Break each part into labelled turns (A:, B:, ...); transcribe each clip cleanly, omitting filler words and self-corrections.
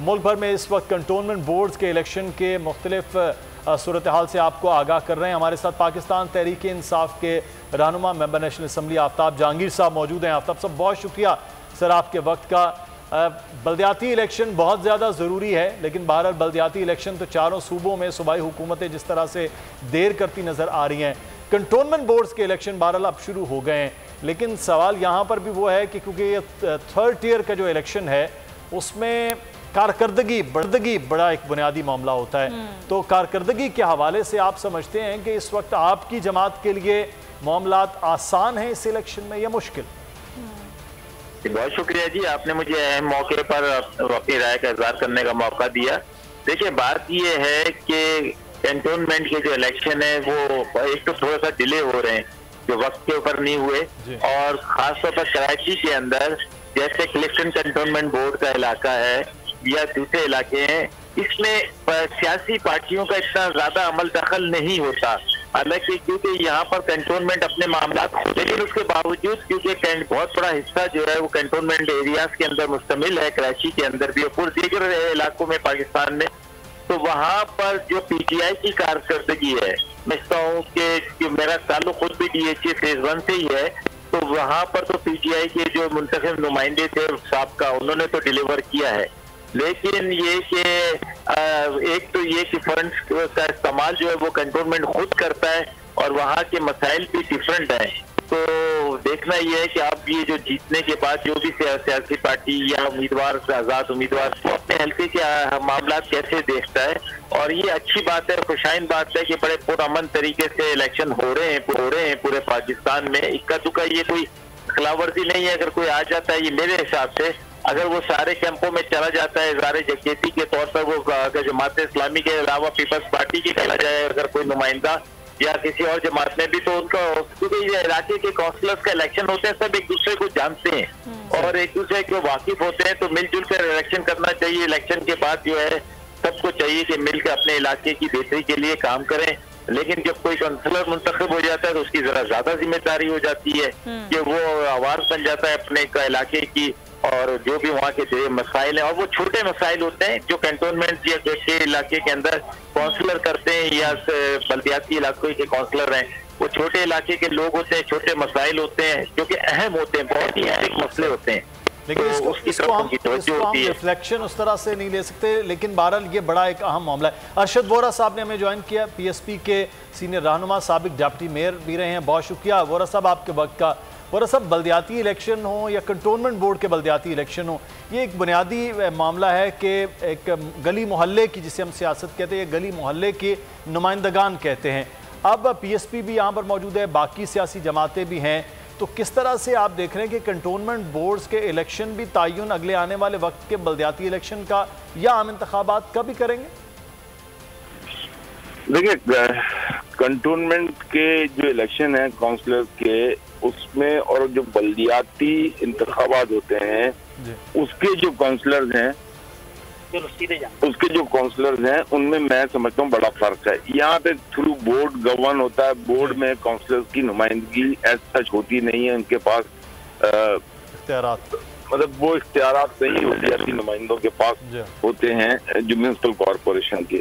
A: मुल्क भर में इस वक्त कंटोनमेंट बोर्ड्स के इलेक्शन के मुख्तलिफ सूरत हाल से आपको आगाह कर रहे हैं। हमारे साथ पाकिस्तान तहरीक इंसाफ के रहनुमा member national assembly Aftab Jahangir साहब मौजूद हैं। आफ्ताब साहब, बहुत शुक्रिया सर आपके वक्त का। बल्दियाती इलेक्शन बहुत ज़्यादा ज़रूरी है, लेकिन बहरहाल बल्दियाती इलेक्शन तो चारों सूबों में सूबाई हुकूमतें जिस तरह से देर करती नज़र आ रही हैं, कंटोनमेंट बोर्ड्स के इलेक्शन बहरहाल अब शुरू हो गए हैं। लेकिन सवाल यहाँ पर भी वो है कि क्योंकि ये थर्ड टियर का जो इलेक्शन है उसमें कारकर्दगी बड़ा एक बुनियादी मामला होता है, तो कारकर्दगी के हवाले से आप समझते हैं कि इस वक्त आपकी जमात के लिए मामलात आसान हैं इस इलेक्शन में या मुश्किल?
B: बहुत शुक्रिया जी, आपने मुझे अहम मौके पर अपनी राय का इजहार करने का मौका दिया। देखिए, बात ये है कि कैंटोनमेंट के जो इलेक्शन है वो एक तो थोड़ा सा डिले हो रहे हैं, जो वक्त के ऊपर नहीं हुए, और खासतौर पर कराची के अंदर जैसे क्लिफ्टन कैंटोनमेंट बोर्ड का इलाका है या दूसरे इलाके हैं, इसमें सियासी पार्टियों का इतना ज्यादा अमल दखल नहीं होता। हालांकि क्योंकि यहाँ पर कैंटोनमेंट अपने मामला, लेकिन उसके बावजूद क्योंकि बहुत बड़ा हिस्सा जो है वो कैंटोनमेंट एरियाज के अंदर मुश्तमिल है, कराची के अंदर भी और दीगर इलाकों में पाकिस्तान में, तो वहाँ पर जो पीटीआई की कारकर्दगी है, मैं समझता हूँ कि मेरा ताल्लुक खुद भी डीएचए फेज 1 से ही है, तो वहाँ पर तो पीटीआई के जो मुंतखब नुमाइंदे थे साहब उन्होंने तो डिलीवर किया है। लेकिन ये कि एक तो ये कि फंड्स का इस्तेमाल जो है वो कैंटोनमेंट खुद करता है और वहाँ के मसाइल भी डिफरेंट हैं, तो देखना ये है कि आप ये जो जीतने के बाद जो भी सियासी पार्टी या उम्मीदवार, आजाद उम्मीदवार अपने हल्के के मामला कैसे देखता है। और ये अच्छी बात है, खुशाइन बात है कि बड़े पुरअमन तरीके से इलेक्शन हो रहे हैं पूरे पाकिस्तान में। इक्का दुक्का ये कोई खिलाफवर्जी नहीं है। अगर कोई आ जाता है, ये मेरे हिसाब से अगर वो सारे कैंपों में चला जाता है इज़हार यकजहती के तौर पर, वो अगर जमात इस्लामी के अलावा पीपल्स पार्टी के चला जाए अगर कोई नुमाइंदा या किसी और जमात में भी, तो उनका, क्योंकि ये इलाके के काउंसलर्स का इलेक्शन होते हैं, सब एक दूसरे को जानते हैं और एक दूसरे को वाकिफ होते हैं, तो मिलजुल कर इलेक्शन करना चाहिए। इलेक्शन के बाद जो है सबको चाहिए कि मिलकर अपने इलाके की बेहतरी के लिए काम करें। लेकिन जब कोई काउंसलर मुंतखब हो जाता है तो उसकी जरा ज्यादा जिम्मेदारी हो जाती है कि वो आवाज बन जाता है अपने इलाके की, और जो भी वहाँ के मसाइल हैं, और वो छोटे मसाइल होते हैं जो कैंटोनमेंट या के इलाके के अंदर काउंसलर करते हैं या बल्दियाती इलाकों के काउंसलर हैं, वो छोटे इलाके के लोग होते हैं, छोटे मसाइल होते हैं जो कि अहम होते हैं, बहुत ही अहम मसले होते हैं।
A: लेकिन
B: तो
A: इसको हम रिफ्लेक्शन उस तरह से नहीं ले सकते। लेकिन बहरहाल ये बड़ा एक अहम मामला है। अरशद वोरा साहब ने हमें ज्वाइन किया, पीएसपी के सीनियर रहनुमा, साबिक डिप्टी मेयर भी रहे हैं। बहुत शुक्रिया वोरा साहब आपके वक्त का। वोरा साहब, बल्दियाती इलेक्शन हो या कंटोनमेंट बोर्ड के बल्दियाती इलेक्शन हो, ये एक बुनियादी मामला है कि एक गली मोहल्ले की, जिसे हम सियासत कहते हैं, गली मोहल्ले के नुमाइंदगान कहते हैं। अब पीएसपी भी यहाँ पर मौजूद है, बाकी सियासी जमातें भी हैं, तो किस तरह से आप देख रहे हैं कि कंटोनमेंट बोर्ड्स के इलेक्शन भी तायुन अगले आने वाले वक्त के बल्दियाती इलेक्शन का या आम इंतखाबात का भी करेंगे?
C: देखिए, कंटोनमेंट के जो इलेक्शन है काउंसलर के, उसमें और जो बल्दियाती इंतखाबात होते हैं उसके जो काउंसलर्स हैं उनमें मैं समझता हूँ बड़ा फर्क है। यहाँ पे थ्रू बोर्ड गवर्न होता है, बोर्ड में काउंसलर्स की नुमाइंदगी एज सच होती नहीं है, उनके पास मतलब वो इख्तियारात नहीं होते ऐसी नुमाइंदों के पास होते हैं जो म्युनिसिपल कॉरपोरेशन के।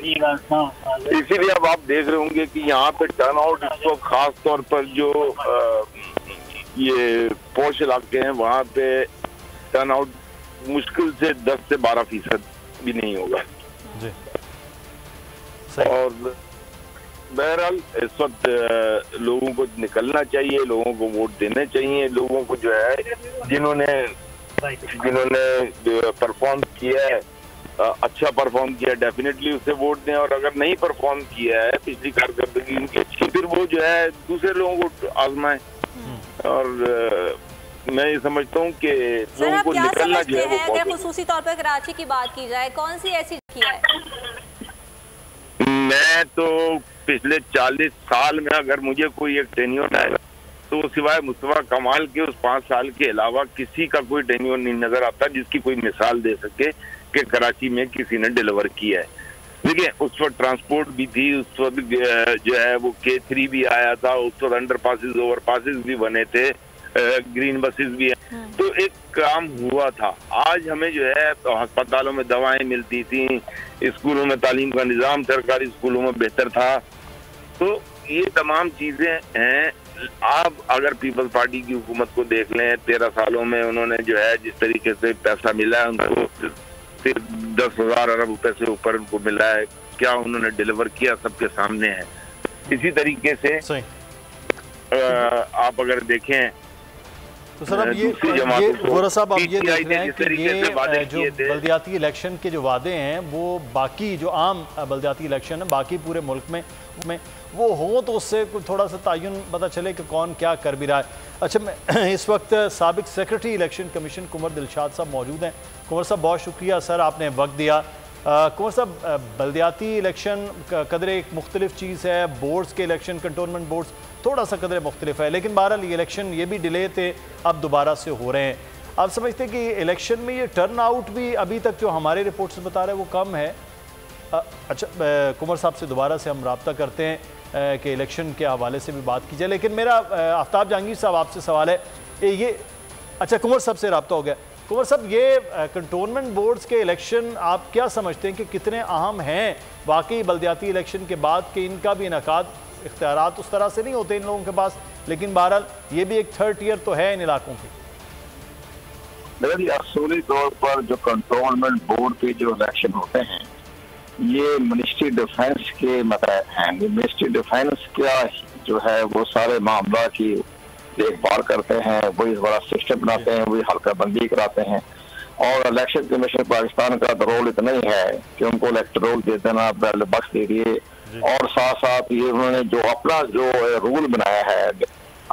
C: इसीलिए अब आप देख रहे होंगे कि यहाँ पे टर्न आउट, इसको खास तौर पर जो ये पॉश इलाके हैं वहाँ पे टर्न आउट मुश्किल से 10 से 12% भी नहीं होगा जी। और बहरहाल इस वक्त लोगों को निकलना चाहिए, लोगों को वोट देने चाहिए। लोगों को जो है जिन्होंने परफॉर्म किया है, अच्छा परफॉर्म किया, डेफिनेटली उसे वोट दें, और अगर नहीं परफॉर्म किया है, पिछली कारकर्दगी उनकी अच्छी, फिर वो जो है दूसरे लोगों को आजमाएं। और मैं ये समझता हूँ कि लोगों को निकलना जो है,
D: अगर खुसूसी तौर पर कराची की बात की जाए, कौन सी ऐसी किया है?
C: मैं तो पिछले 40 साल में अगर मुझे कोई एक टेन्योर आएगा तो सिवाय मुस्तफा कमाल के उस 5 साल के अलावा किसी का कोई टेन्योर नहीं नजर आता जिसकी कोई मिसाल दे सके कि कराची में किसी ने डिलीवर किया है। देखिए, उस वक्त ट्रांसपोर्ट भी थी, उस वक्त जो है वो K3 भी आया था, उस वक्त अंडर पासिस, ओवर पासिस भी बने थे, ग्रीन बसेस भी है। तो एक काम हुआ था। आज हमें जो है तो अस्पतालों में दवाएं मिलती थी, स्कूलों में तालीम का निज़ाम सरकारी स्कूलों में बेहतर था। तो ये तमाम चीजें हैं। आप अगर पीपल्स पार्टी की हुकूमत को देख लें, 13 सालों में उन्होंने जो है जिस तरीके से पैसा मिला है उनको, सिर्फ 10,000 अरब रुपए से ऊपर उनको मिला है, क्या उन्होंने डिलीवर किया सबके सामने है। इसी तरीके से आप अगर देखें
A: तो सर अब ये वोरा साहब आप ये देख रहे हैं कि ये जो बल्दियाती इलेक्शन के जो वादे हैं वो बाकी जो आम बल्दियाती इलेक्शन है बाकी पूरे मुल्क में वो हो तो उससे थोड़ा सा तयन पता चले कि कौन क्या कर भी रहा है। अच्छा, मैं इस वक्त साबिक सेक्रेटरी इलेक्शन कमीशन कुंवर दिलशाद साहब मौजूद हैं। कुंवर साहब बहुत शुक्रिया सर, आपने वक्त दिया। कुंवर साहब, बल्दियाती इलेक्शन कदरे एक मुख्तलिफ चीज़ है, बोर्ड्स के इलेक्शन कंटोनमेंट बोर्ड्स थोड़ा सा कदरे मुख्तलिफ है, लेकिन बहरहाल ये इलेक्शन ये भी डिले थे, अब दोबारा से हो रहे हैं। आप समझते हैं कि इलेक्शन में ये टर्न आउट भी अभी तक जो हमारे रिपोर्ट से बता रहे हैं वो कम है? अच्छा, कुंवर साहब से दोबारा से हम रब्ता करते हैं कि इलेक्शन के हवाले से भी बात की जाए, लेकिन मेरा आफ्ताब जहांगीर साहब आपसे सवाल है ये अच्छा कुंवर साहब से रब्ता हो गया। कुंवर साहब, ये कंटोनमेंट बोर्ड्स के इलेक्शन आप क्या समझते हैं कि कितने अहम हैं वाकई बल्दियाती इलेक्शन के बाद कि इनका भी इनकाद इख्तियारात उस तरह से नहीं होते इन लोगों के पास, लेकिन बहरहाल ये भी एक थर्ड टीयर तो है इन इलाकों की?
E: देखिए, असूली तौर पर जो कंटोनमेंट बोर्ड के जो इलेक्शन होते हैं ये मिनिस्ट्री डिफेंस के मतहत हैं। मिनिस्ट्री डिफेंस का जो है वो सारे मामला की देखभाल करते हैं, वही बड़ा सिस्टम बनाते हैं, वही हल्का बंदी कराते हैं। और इलेक्शन कमीशन पाकिस्तान का रोल इतना ही है कि उनको इलेक्टोरल दे देना, बैलेट बॉक्स दे दिए, और साथ साथ ये उन्होंने जो अपना जो रूल बनाया है,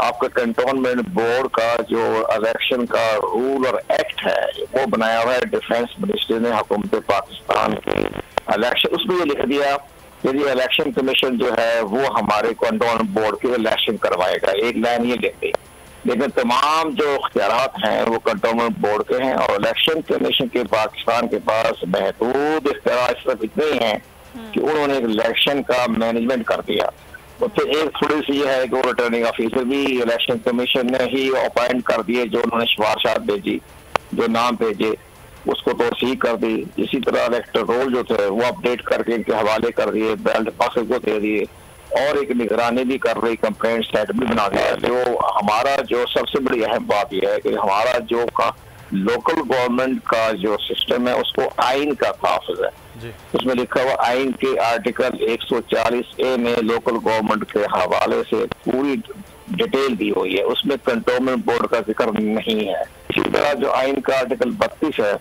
E: आपका कंटोनमेंट बोर्ड का जो इलेक्शन का रूल और एक्ट है वो बनाया हुआ है डिफेंस मिनिस्ट्री ने हुकूमत पाकिस्तान की इलेक्शन, उसमें ये लिख दिया कि ये इलेक्शन कमीशन जो है वो हमारे कंटोनमेंट बोर्ड के इलेक्शन करवाएगा, एक लाइन ये लिख दी। लेकिन तमाम जो इख्तियारात हैं वो कंटोनमेंट बोर्ड के हैं और इलेक्शन कमीशन के पाकिस्तान के पास महदूद इख्तियार सिर्फ इतने ही हैं कि उन्होंने एक इलेक्शन का मैनेजमेंट कर दिया। तो एक थोड़ी सी ये है कि वो रिटर्निंग ऑफिसर भी इलेक्शन कमीशन ने ही अपॉइंट कर दिए, जो उन्होंने सिफारिशात भेजी, जो नाम भेजे उसको तौसीक कर दी। इसी तरह इलेक्टर रोल जो थे वो अपडेट करके इनके हवाले कर दिए, बैलेट बॉक्स को दे दिए, और एक निगरानी भी कर रही, कंप्लेंट सेट भी बना दिया। जो हमारा जो सबसे बड़ी अहम बात यह है कि हमारा जो लोकल गवर्नमेंट का जो सिस्टम है उसको आइन का तहफ़्फ़ुज़ है। उसमें लिखा हुआ आइन के आर्टिकल 140A में लोकल गवर्नमेंट के हवाले से पूरी डिटेल दी हुई है, उसमें कंटोनमेंट बोर्ड का जिक्र नहीं है। इसी तरह जो आइन का आर्टिकल 32 है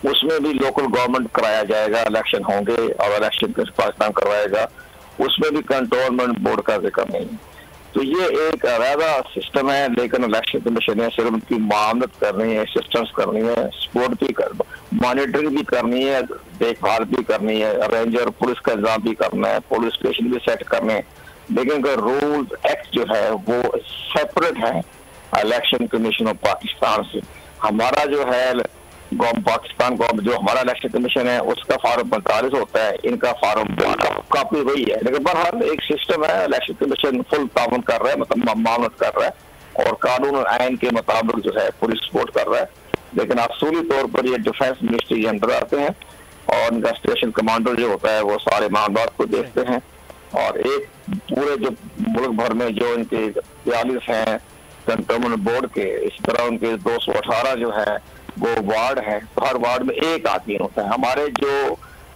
E: उसमें भी लोकल गवर्नमेंट कराया जाएगा, इलेक्शन होंगे और इलेक्शन पाकिस्तान करवाएगा, उसमें भी कंटोनमेंट बोर्ड का जिक्र नहीं। तो ये एक अलग सिस्टम है, लेकिन इलेक्शन कमीशन ने सिर्फ उनकी मामलत करनी है, सिस्टम्स करनी है, सपोर्ट भी कर, मॉनिटरिंग भी करनी है, देखभाल भी करनी है, रेंजर पुलिस का इंतजाम भी करना है, पुलिस स्टेशन भी सेट करने हैं। लेकिन अगर रूल एक्ट जो है वो सेपरेट है इलेक्शन कमीशन ऑफ पाकिस्तान से। हमारा जो है पाकिस्तान को जो हमारा इलेक्शन कमीशन है उसका फॉर्म 45 होता है, इनका फॉर्म काफी वही है। लेकिन बहरहाल एक सिस्टम है, इलेक्शन कमीशन फुल ताउन कर रहा है, मतलब मामलत कर रहा है और कानून और आइन के मुताबिक जो है पुलिस सपोर्ट कर रहा है। लेकिन असूली तौर पर ये डिफेंस मिनिस्ट्री के अंदर आते हैं और इनका स्टेशन कमांडर जो होता है वो सारे मामला को देखते हैं। और एक पूरे जो मुल्क भर में जो इनके 42 हैं कंटोनमेंट बोर्ड के, इस तरह उनके 218 जो है वो वार्ड है, तो हर वार्ड में एक आदमी होता है। हमारे जो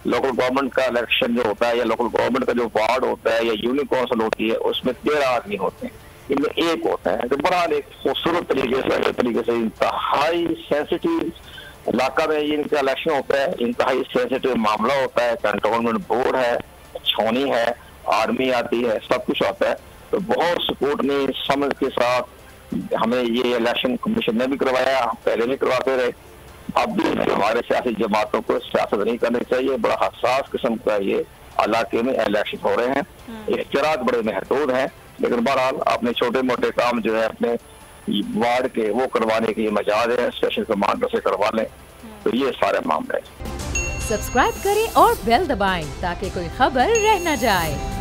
E: लोकल गवर्नमेंट का इलेक्शन जो होता है या लोकल गवर्नमेंट का जो वार्ड होता है या यूनियन काउंसिल होती है उसमें 13 आदमी होते हैं, इनमें एक होता है। तो बहरहाल एक खूबसूरत तरीके से इंतहाई सेंसिटिव इलाका में इनका इलेक्शन होता है, इंतहाई सेंसिटिव मामला होता है, कंटोनमेंट बोर्ड है, छौनी है, आर्मी आती है, सब कुछ आता है। तो बहुत सपोर्ट ने समझ के साथ हमें ये इलेक्शन कमीशन ने भी करवाया, पहले भी करवाते रहे, अब भी हमारे सियासी जमातों को सियासत नहीं करनी चाहिए। बड़ा हसास किस्म का ये इलाके में इलेक्शन हो रहे हैं, इख्तियारात बड़े महदूद हैं, लेकिन बहरहाल अपने छोटे मोटे काम जो है अपने वार्ड के वो करवाने की मजाज है, स्टेशन कमांडर से करवा लें। तो ये सारे मामले।
F: सब्सक्राइब करें और बेल दबाएं ताकि कोई खबर रह न जाए।